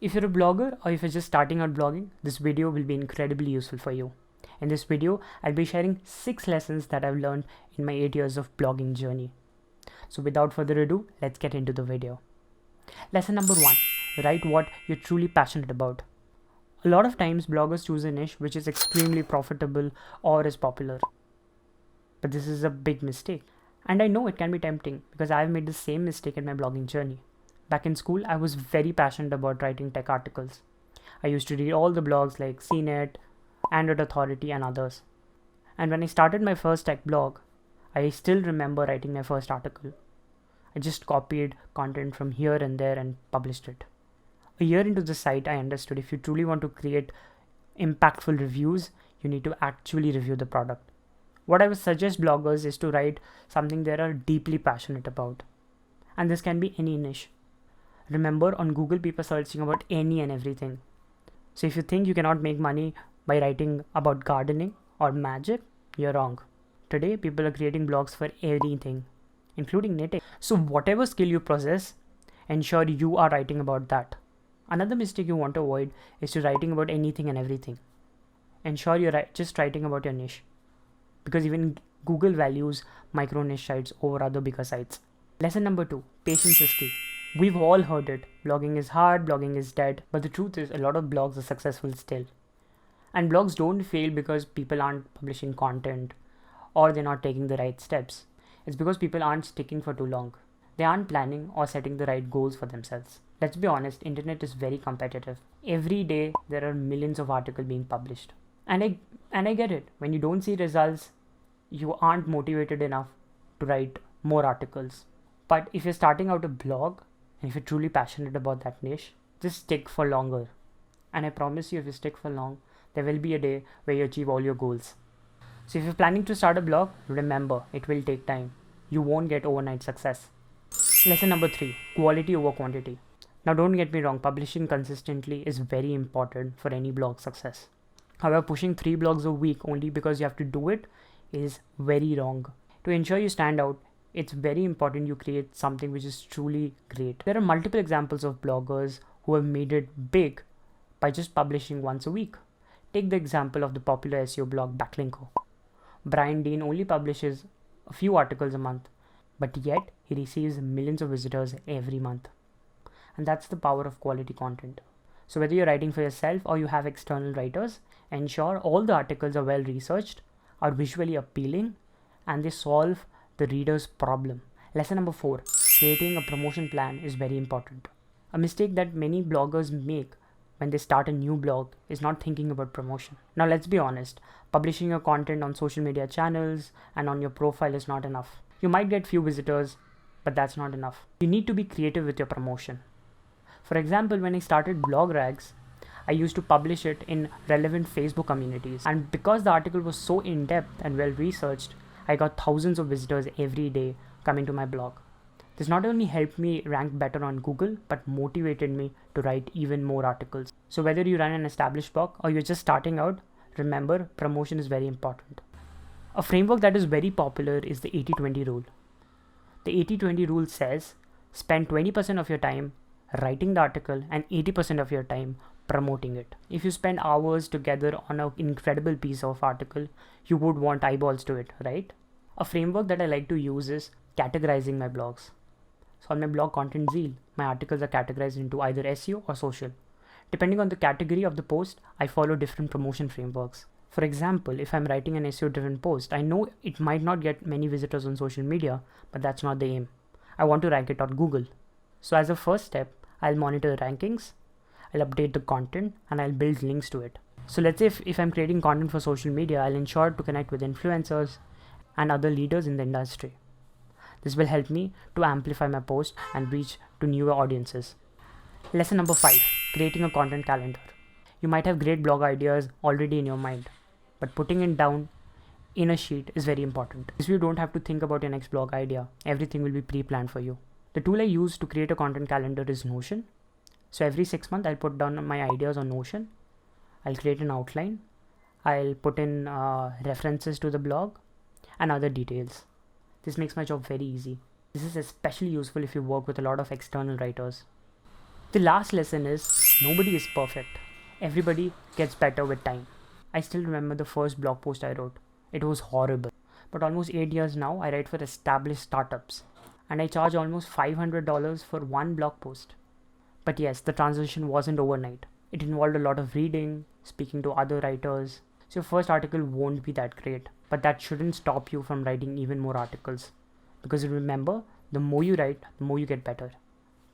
If you're a blogger or if you're just starting out blogging, this video will be incredibly useful for you. In this video, I'll be sharing 6 lessons that I've learned in my 8 years of blogging journey. So without further ado, let's get into the video. Lesson number 1. Write what you're truly passionate about. A lot of times bloggers choose a niche which is extremely profitable or is popular. But this is a big mistake. And I know it can be tempting because I've made the same mistake in my blogging journey. Back in school, I was very passionate about writing tech articles. I used to read all the blogs like CNET, Android Authority and others. And when I started my first tech blog, I still remember writing my first article. I just copied content from here and there and published it. A year into the site, I understood if you truly want to create impactful reviews, you need to actually review the product. What I would suggest bloggers is to write something they are deeply passionate about. And this can be any niche. Remember, on Google, people are searching about any and everything. So if you think you cannot make money by writing about gardening or magic, you're wrong. Today, people are creating blogs for anything, including knitting. So whatever skill you possess, ensure you are writing about that. Another mistake you want to avoid is to writing about anything and everything. Ensure you're just writing about your niche, because even Google values micro niche sites over other bigger sites. Lesson number 2, patience is key. We've all heard it. Blogging is hard, blogging is dead. But the truth is, a lot of blogs are successful still. And blogs don't fail because people aren't publishing content or they're not taking the right steps. It's because people aren't sticking for too long. They aren't planning or setting the right goals for themselves. Let's be honest, internet is very competitive. Every day, there are millions of articles being published. And I get it. When you don't see results, you aren't motivated enough to write more articles. But if you're starting out a blog, and if you're truly passionate about that niche, just stick for longer. And I promise you, if you stick for long, there will be a day where you achieve all your goals. So if you're planning to start a blog, remember, it will take time. You won't get overnight success. Lesson number 3, quality over quantity. Now don't get me wrong, publishing consistently is very important for any blog success. However, pushing 3 blogs a week only because you have to do it is very wrong. To ensure you stand out, it's very important you create something which is truly great. There are multiple examples of bloggers who have made it big by just publishing once a week. Take the example of the popular SEO blog Backlinko. Brian Dean only publishes a few articles a month, but yet he receives millions of visitors every month. And that's the power of quality content. So whether you're writing for yourself or you have external writers, ensure all the articles are well researched, are visually appealing, and they solve the reader's problem. Lesson number 4, creating a promotion plan is very important. A mistake that many bloggers make when they start a new blog is not thinking about promotion. Now let's be honest, publishing your content on social media channels and on your profile is not enough. You might get few visitors, but that's not enough. You need to be creative with your promotion. For example, when I started Blog Rags, I used to publish it in relevant Facebook communities. And because the article was so in-depth and well-researched, I got thousands of visitors every day coming to my blog. This not only helped me rank better on Google, but motivated me to write even more articles. So whether you run an established blog or you're just starting out, remember, promotion is very important. A framework that is very popular is the 80-20 rule. The 80-20 rule says, spend 20% of your time writing the article and 80% of your time promoting it. If you spend hours together on an incredible piece of article, you would want eyeballs to it, right? A framework that I like to use is categorizing my blogs. So on my blog Content Zeal, my articles are categorized into either SEO or social. Depending on the category of the post, I follow different promotion frameworks. For example, if I'm writing an SEO driven post, I know it might not get many visitors on social media, but that's not the aim. I want to rank it on Google. So as a first step, I'll monitor the rankings, I'll update the content, and I'll build links to it. So let's say if I'm creating content for social media, I'll ensure to connect with influencers and other leaders in the industry. This will help me to amplify my post and reach to newer audiences. Lesson number 5, creating a content calendar. You might have great blog ideas already in your mind, but putting it down in a sheet is very important. This way you don't have to think about your next blog idea. Everything will be pre-planned for you. The tool I use to create a content calendar is Notion. So every 6 months, I'll put down my ideas on Notion. I'll create an outline. I'll put in references to the blog and other details. This makes my job very easy. This is especially useful if you work with a lot of external writers. The last lesson is nobody is perfect. Everybody gets better with time. I still remember the first blog post I wrote. It was horrible. But almost 8 years now, I write for established startups. And I charge almost $500 for one blog post. But yes, the transition wasn't overnight. It involved a lot of reading, speaking to other writers. So your first article won't be that great. But that shouldn't stop you from writing even more articles. Because remember, the more you write, the more you get better.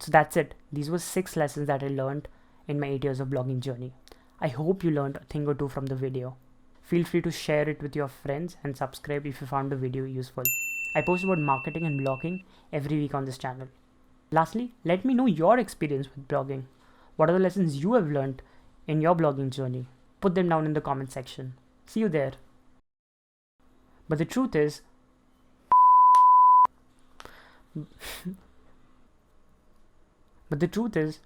So that's it. These were 6 lessons that I learned in my 8 years of blogging journey. I hope you learned a thing or two from the video. Feel free to share it with your friends and subscribe if you found the video useful. I post about marketing and blogging every week on this channel. Lastly, let me know your experience with blogging. What are the lessons you have learned in your blogging journey? Put them down in the comment section. See you there. But the truth is, but the truth is